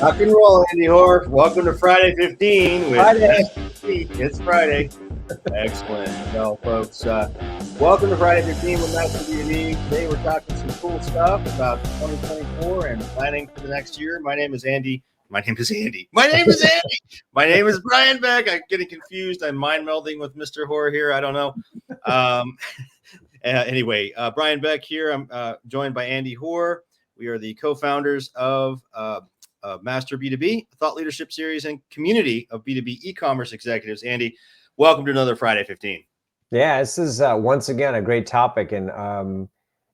Rock and roll, Andy Hoare. Welcome to Friday 15 with Friday. It's Friday. Excellent. No, folks, welcome to Friday 15 with Master B2B. Today we're talking some cool stuff about 2024 and planning for the next year. My name is Andy. My name is Brian Beck. I'm getting confused. I'm mind melding with Mr. Hoare here. I don't know. Anyway, Brian Beck here. I'm joined by Andy Hoare. We are the co-founders of Master B2B, Thought Leadership Series, and community of B2B e-commerce executives. Andy, welcome to another Friday 15. Yeah, this is once again a great topic, and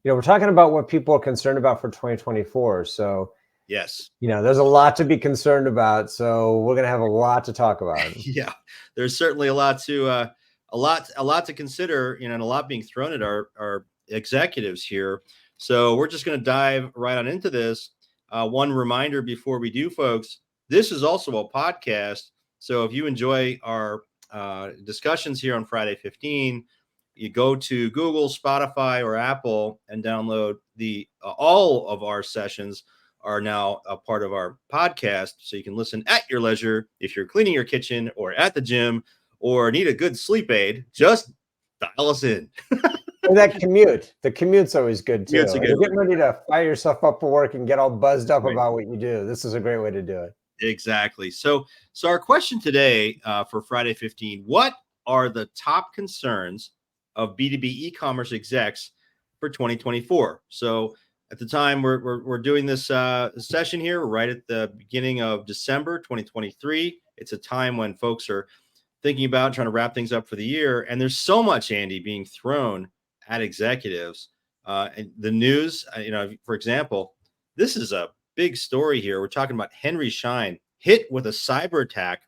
we're talking about what people are concerned about for 2024. So yes, there's a lot to be concerned about. So we're gonna have a lot to talk about. Yeah, there's certainly a lot to consider, and a lot being thrown at our executives here. So we're just going to dive right on into this. One reminder before we do, folks, this is also a podcast. So if you enjoy our discussions here on Friday 15, you go to Google, Spotify, or Apple and download all of our sessions are now a part of our podcast. So you can listen at your leisure if you're cleaning your kitchen or at the gym or need a good sleep aid. Just dial us in. Or that commute. The commute's always good too. You're getting ready to fire yourself up for work and get all buzzed up about what you do. This is a great way to do it. Exactly. So our question today for Friday 15, what are the top concerns of B2B e-commerce execs for 2024? So at the time we're doing this session here, we're right at the beginning of December 2023. It's a time when folks are thinking about trying to wrap things up for the year. And there's so much, Andy, being thrown at executives. And the news, for example, this is a big story here. We're talking about Henry Schein hit with a cyber attack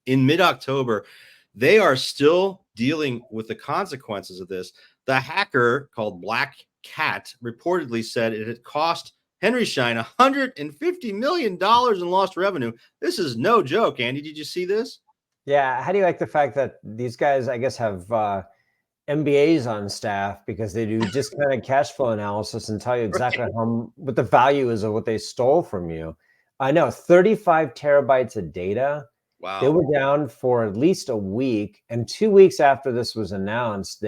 in mid-October. They are still dealing with the consequences of this. The hacker, called Black Cat, reportedly said it had cost Henry Schein $150 million in lost revenue. This is no joke, Andy. Did you see this? Yeah. How do you like the fact that these guys, I guess, have MBAs on staff because they do discounted cash flow analysis and tell you exactly what the value is of what they stole from you? I know 35 terabytes of data. Wow. They were down for at least a week, and 2 weeks after this was announced,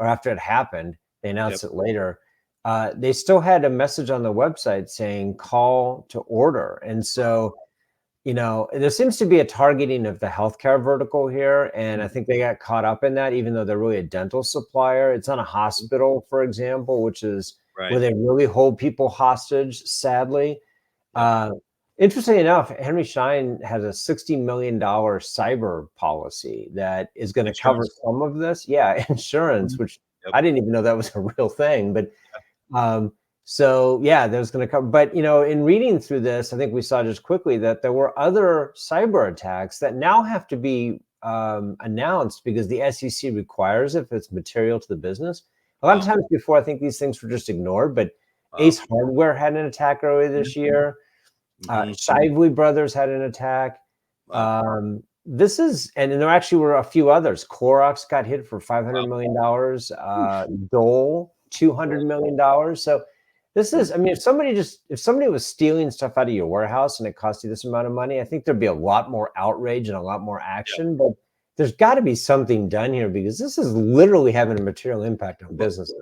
after it happened, they announced it later. They still had a message on the website saying call to order. And so, there seems to be a targeting of the healthcare vertical here. And I think they got caught up in that, even though they're really a dental supplier. It's not a hospital, for example, which is where they really hold people hostage, sadly. Interestingly enough, Henry Schein has a $60 million cyber policy that is going to cover some of this. Yeah, insurance, which I didn't even know that was a real thing. But so, yeah, there's going to come. But, in reading through this, I think we saw just quickly that there were other cyber attacks that now have to be announced because the SEC requires it if it's material to the business. A lot of times before, I think these things were just ignored. But Ace Hardware had an attack earlier this year. Shively Brothers had an attack. This is, and there actually were a few others. Clorox got hit for $500 million. Dole, $200 million. So this is, if somebody was stealing stuff out of your warehouse and it cost you this amount of money, I think there'd be a lot more outrage and a lot more action. But there's got to be something done here because this is literally having a material impact on businesses.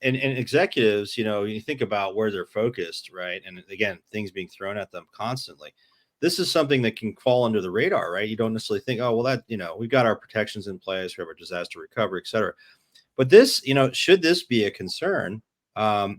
And executives, you think about where they're focused, right? And again, things being thrown at them constantly. This is something that can fall under the radar, right? You don't necessarily think, oh, well, that, we've got our protections in place, we have our disaster recovery, et cetera. But this, should this be a concern, of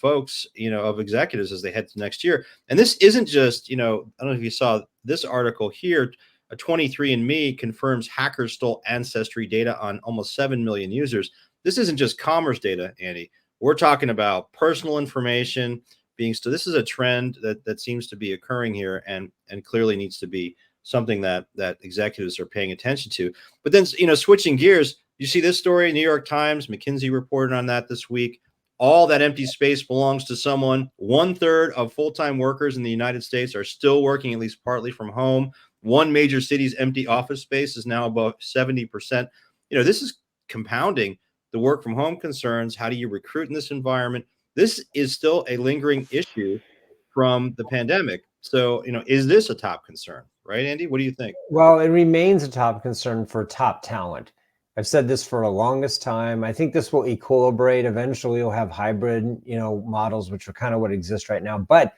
folks, of executives as they head to next year? And this isn't just, I don't know if you saw this article here. A 23andMe confirms hackers stole ancestry data on almost 7 million users. This isn't just commerce data, Andy. We're talking about personal information being stolen. This is a trend that seems to be occurring here and clearly needs to be something that executives are paying attention to. But then, switching gears, you see this story, New York Times, McKinsey reported on that this week. All that empty space belongs to someone. 1/3 of full-time workers in the United States are still working at least partly from home. One major city's empty office space is now above 70%. This is compounding the work from home concerns. How do you recruit in this environment? This is still a lingering issue from the pandemic. So, is this a top concern, right, Andy? What do you think? Well, it remains a top concern for top talent. I've said this for the longest time. I think this will equilibrate. Eventually, you'll have hybrid, models, which are kind of what exists right now. But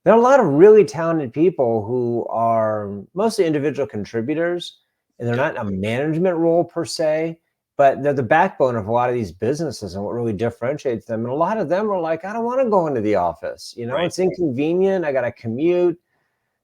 there are a lot of really talented people who are mostly individual contributors, and they're not in a management role per se, but they're the backbone of a lot of these businesses and what really differentiates them. And a lot of them are like, I don't want to go into the office. Right. It's inconvenient. I got to commute.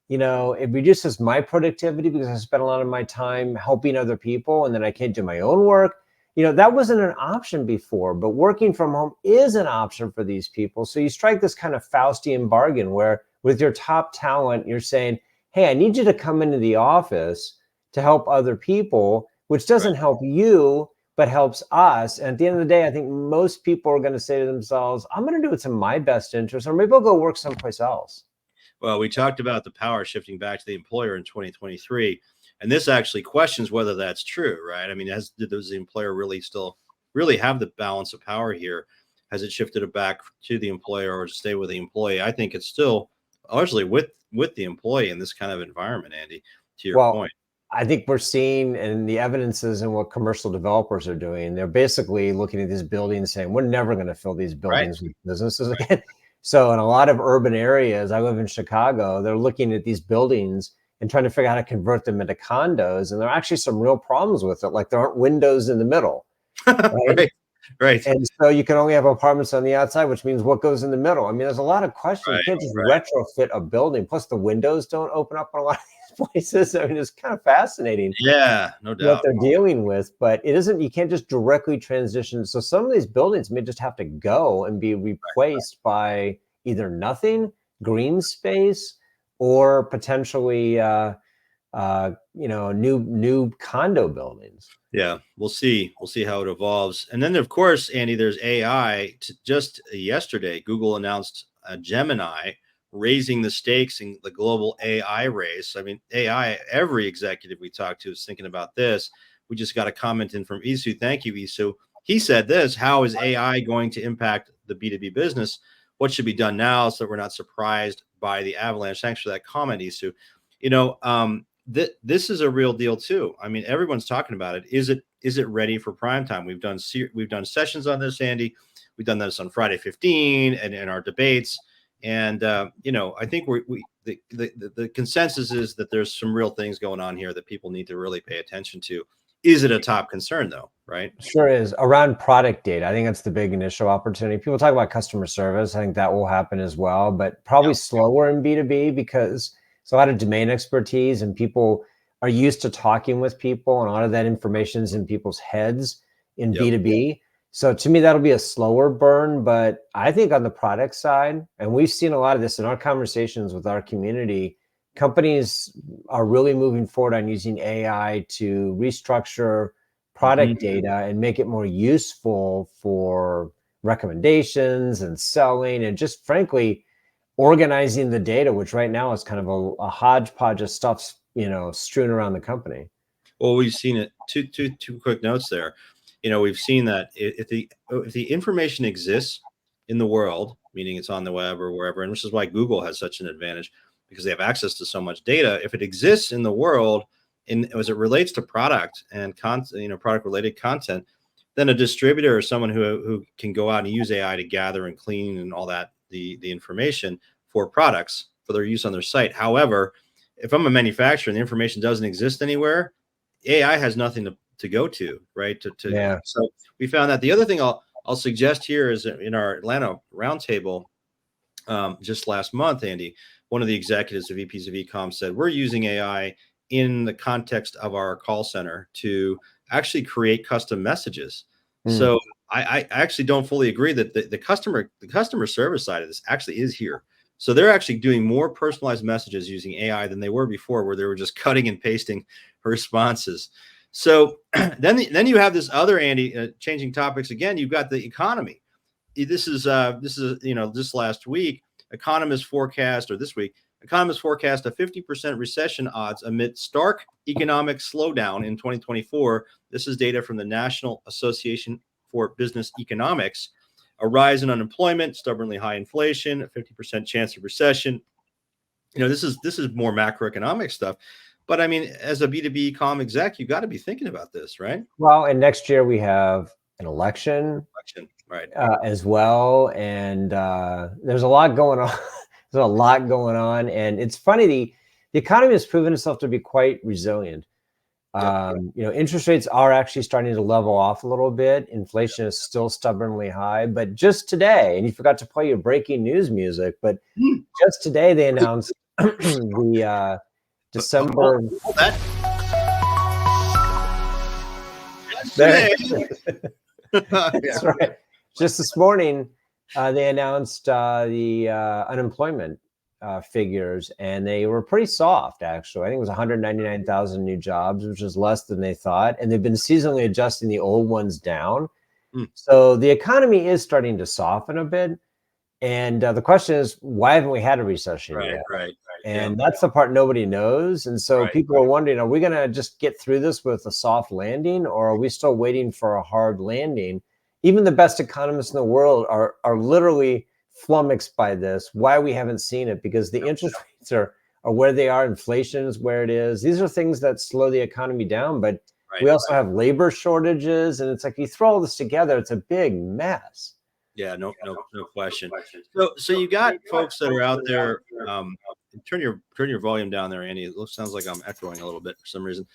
It reduces my productivity because I spend a lot of my time helping other people, and then I can't do my own work. That wasn't an option before, but working from home is an option for these people. So you strike this kind of Faustian bargain where with your top talent, you're saying, hey, I need you to come into the office to help other people, which doesn't help you, but helps us. And at the end of the day, I think most people are going to say to themselves, I'm going to do what's in my best interest, or maybe I'll go work someplace else. Well, we talked about the power shifting back to the employer in 2023, and this actually questions whether that's true, right? I mean, does the employer really have the balance of power here? Has it shifted it back to the employer or to stay with the employee? I think it's still largely with the employee in this kind of environment, Andy, to your point. I think we're seeing, and the evidence is in what commercial developers are doing. They're basically looking at these buildings saying, we're never going to fill these buildings with businesses again. So in a lot of urban areas, I live in Chicago, they're looking at these buildings and trying to figure out how to convert them into condos. And there are actually some real problems with it. Like there aren't windows in the middle. Right. And so you can only have apartments on the outside, which means what goes in the middle. I mean, there's a lot of questions. You can't just retrofit a building. Plus the windows don't open up in a lot of these places. I mean, it's kind of fascinating. Yeah, no doubt. What they're dealing with, but it isn't, you can't just directly transition. So some of these buildings may just have to go and be replaced by either nothing, green space, or potentially, new condo buildings. Yeah, we'll see. We'll see how it evolves. And then, of course, Andy, there's AI. Just yesterday, Google announced Gemini raising the stakes in the global AI race. I mean, AI, every executive we talked to is thinking about this. We just got a comment in from Isu. Thank you, Isu. He said this: how is AI going to impact the B2B business? What should be done now so that we're not surprised by the avalanche? Thanks for that comment, Isu. This is a real deal too. I mean, everyone's talking about it. Is it ready for prime time? We've done sessions on this, Andy. We've done this on Friday 15 and in our debates. And I think the consensus is that there's some real things going on here that people need to really pay attention to. Is it a top concern though? Right? Sure is. Around product data, I think that's the big initial opportunity. People talk about customer service. I think that will happen as well, but probably slower in B2B because it's a lot of domain expertise and people are used to talking with people, and a lot of that information is in people's heads in B2B. So to me, that'll be a slower burn, but I think on the product side, and we've seen a lot of this in our conversations with our community, companies are really moving forward on using AI to restructure product data and make it more useful for recommendations and selling and just frankly, organizing the data, which right now is kind of a hodgepodge of stuff, strewn around the company. Well, we've seen it. Two quick notes there. We've seen that if the information exists in the world, meaning it's on the web or wherever, and which is why Google has such an advantage because they have access to so much data. If it exists in the world, as it relates to product and content, product related content, then a distributor or someone who can go out and use AI to gather and clean and all that the information for products for their use on their site. However, if I'm a manufacturer and the information doesn't exist anywhere, AI has nothing to go to, right? So we found that. The other thing I'll suggest here is in our Atlanta roundtable just last month, Andy, one of the executives of VPs of eCom said, we're using AI in the context of our call center to actually create custom messages. So I actually don't fully agree that the customer service side of this actually is here. So they're actually doing more personalized messages using AI than they were before, where they were just cutting and pasting responses. So then you have this other, Andy, changing topics again. You've got the economy. This is this last week, economists forecast a 50% recession odds amid stark economic slowdown in 2024. This is data from the National Association for Business Economics. a rise in unemployment, stubbornly high inflation, a 50% chance of recession. This is more macroeconomic stuff. But I mean, as a B2B comm exec, you got to be thinking about this, right? Well, and next year we have an election, right, as well, and there's a lot going on. There's a lot going on, and it's funny, the economy has proven itself to be quite resilient. Interest rates are actually starting to level off a little bit. Inflation is still stubbornly high, but just today, and you forgot to play your breaking news music, but just today they announced the December. That's right. Just this morning, they announced the unemployment figures, and they were pretty soft, actually. I think it was 199,000 new jobs, which is less than they thought. And they've been seasonally adjusting the old ones down. So the economy is starting to soften a bit. And the question is, why haven't we had a recession yet? Right. And that's the part nobody knows. And so people are wondering, are we going to just get through this with a soft landing, or are we still waiting for a hard landing? Even the best economists in the world are literally flummoxed by this, why we haven't seen it, because the interest rates are where they are. Inflation is where it is. These are things that slow the economy down, but we also have labor shortages. And it's like, you throw all this together, it's a big mess. Yeah, no question. So you got folks that are out there. Turn your volume down there, Andy. It sounds like I'm echoing a little bit for some reason.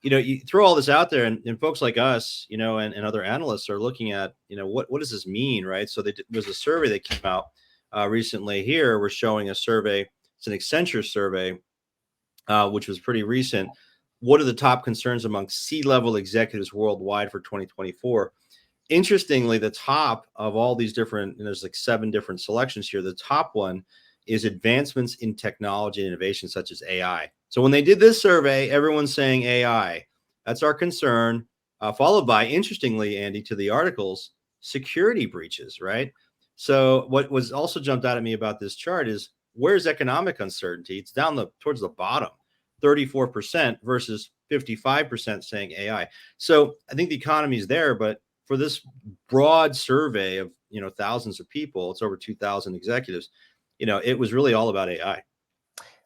You throw all this out there, and folks like us, and other analysts are looking at, what does this mean, right? So there's a survey that came out recently here. We're showing a survey. It's an Accenture survey, which was pretty recent. What are the top concerns among C-level executives worldwide for 2024? Interestingly, the top of all these different, and there's like 7 different selections here. The top one is advancements in technology and innovation, such as AI. So when they did this survey, everyone's saying AI. That's our concern. Followed by, interestingly, Andy, to the articles, security breaches, right? So what was also jumped out at me about this chart is, where's economic uncertainty? It's down towards the bottom, 34% versus 55% saying AI. So I think the economy is there, but for this broad survey of, thousands of people, it's over 2,000 executives, it was really all about AI.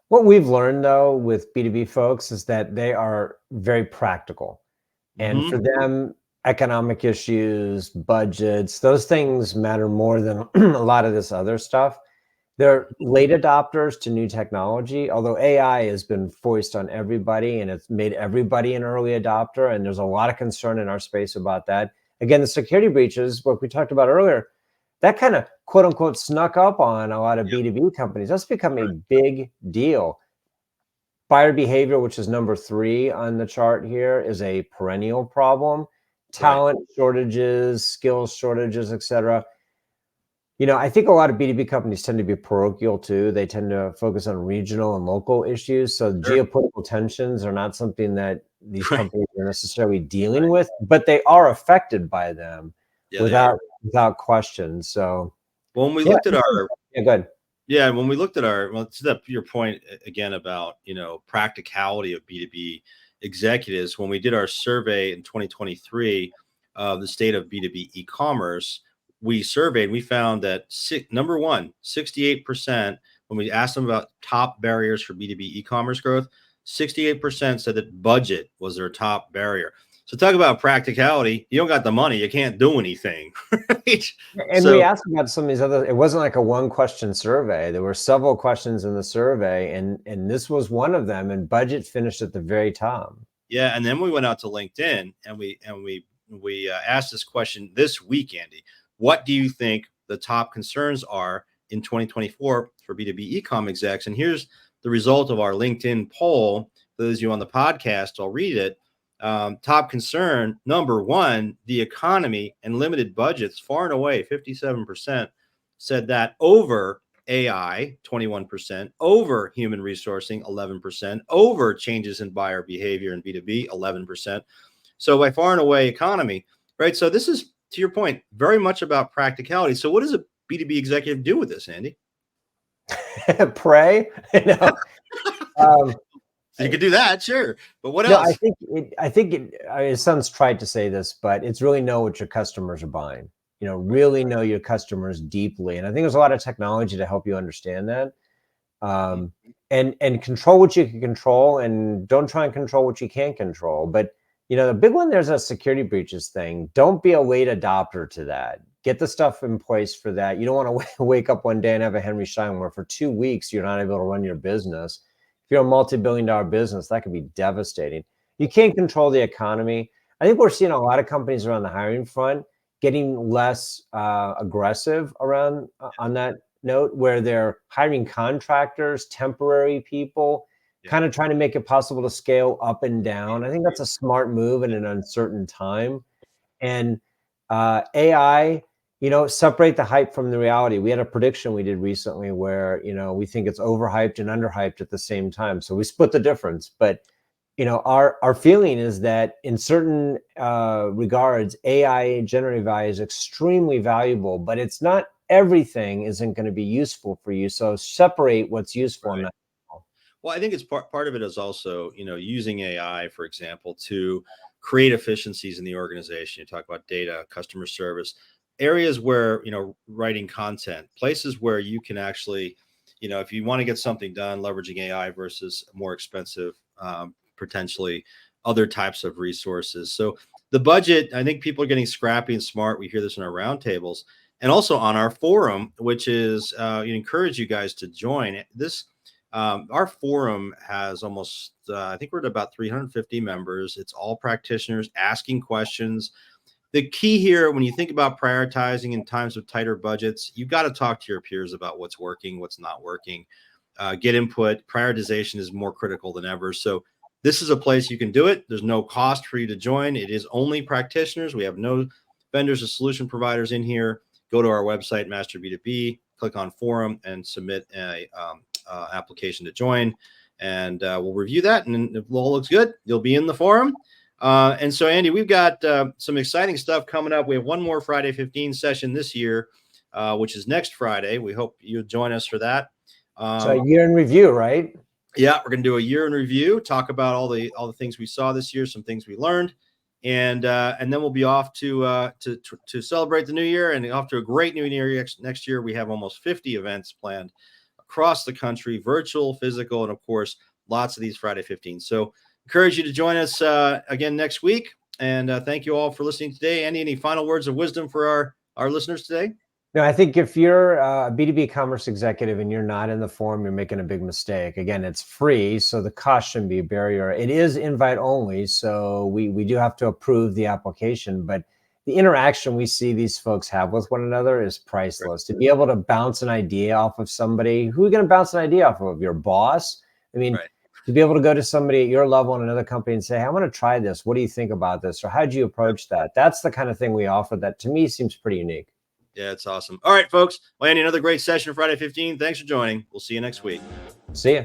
What we've learned, though, with B2B folks is that they are very practical. And for them, economic issues, budgets, those things matter more than a lot of this other stuff. They're late adopters to new technology, although AI has been foisted on everybody, and it's made everybody an early adopter. And there's a lot of concern in our space about that. Again, the security breaches, what we talked about earlier, that kind of quote unquote snuck up on a lot of B2B companies. That's become a big deal. Buyer behavior, which is number 3 on the chart here, is a perennial problem. Talent shortages, skills shortages, etc. I think a lot of B2B companies tend to be parochial too. They tend to focus on regional and local issues. So geopolitical tensions are not something that these companies are necessarily dealing with, but they are affected by them without question. So when we looked at our when we looked at our, to your point again about, practicality of B2B executives, when we did our survey in 2023 of the state of B2B e-commerce, we surveyed, we found that number one, 68%, when we asked them about top barriers for B2B e-commerce growth, 68% said that budget was their top barrier. So talk about practicality. You don't got the money, you can't do anything. Right? And we asked about some of these other, it wasn't like a 1-question survey. There were several questions in the survey, and this was one of them, and budget finished at the very top. Yeah, and then we went out to LinkedIn and we asked this question this week, Andy. What do you think the top concerns are in 2024 for B2B e-com execs? And here's the result of our LinkedIn poll. For those of you on the podcast, I'll read it. Top concern, number 1, the economy and limited budgets, far and away, 57% said that, over AI, 21%, over human resourcing, 11%, over changes in buyer behavior in B2B, 11%. So by far and away, economy, right? So this is, to your point, very much about practicality. So what does a B2B executive do with this, Andy? Pray. You could do that, sure. But what No, else? it sounds trite to say this, but it's really know what your customers are buying. Really know your customers deeply. And I think there's a lot of technology to help you understand that. And control what you can control, and don't try and control what you can't control. But the big one, there's a security breaches thing. Don't be a late adopter to that. Get the stuff in place for that. You don't want to wake up one day and have a Henry Schein where for 2 weeks you're not able to run your business. If you're a multi-billion-dollar business, that could be devastating. You can't control the economy. I think we're seeing a lot of companies around the hiring front getting less aggressive around on that note, where they're hiring contractors, temporary people, kind of trying to make it possible to scale up and down. I think that's a smart move in an uncertain time. And AI, separate the hype from the reality. We had a prediction we did recently where, we think it's overhyped and underhyped at the same time. So we split the difference. But, our feeling is that in certain regards, AI, generative AI, is extremely valuable, but it's not everything isn't going to be useful for you. So separate what's useful. Right. Well, I think it's part of it is also, using AI, for example, to create efficiencies in the organization. You talk about data, customer service, areas where, writing content, places where you can actually, if you want to get something done, leveraging AI versus more expensive, potentially other types of resources. So the budget, I think people are getting scrappy and smart. We hear this in our roundtables and also on our forum, which is, encourage you guys to join this. Our forum has almost, I think we're at about 350 members. It's all practitioners asking questions. The key here, when you think about prioritizing in times of tighter budgets, you've got to talk to your peers about what's working, what's not working, get input. Prioritization is more critical than ever. So this is a place you can do it. There's no cost for you to join. It is only practitioners. We have no vendors or solution providers in here. Go to our website, Master B2B, click on forum and submit a application to join, and we'll review that. And if all looks good, you'll be in the forum. And so, Andy, we've got some exciting stuff coming up. We have one more Friday 15 session this year, which is next Friday. We hope you'll join us for that. So a year in review, right? Yeah, we're going to do a year in review, talk about all the things we saw this year, some things we learned, and then we'll be off to celebrate the new year and off to a great new year next year. We have almost 50 events planned across the country, virtual, physical, and of course, lots of these Friday 15. So encourage you to join us again next week. And thank you all for listening today. Andy, any final words of wisdom for our listeners today? No, I think if you're a B2B commerce executive and you're not in the forum, you're making a big mistake. Again, it's free, so the cost shouldn't be a barrier. It is invite only, so we do have to approve the application, but the interaction we see these folks have with one another is priceless. To be able to bounce an idea off of somebody, who are you going to bounce an idea off of? Your boss? I mean, to be able to go to somebody at your level in another company and say, hey, I want to try this. What do you think about this? Or how'd you approach that? That's the kind of thing we offer that to me seems pretty unique. Yeah, it's awesome. All right, folks. Well, Andy, another great session Friday 15. Thanks for joining. We'll see you next week. See ya.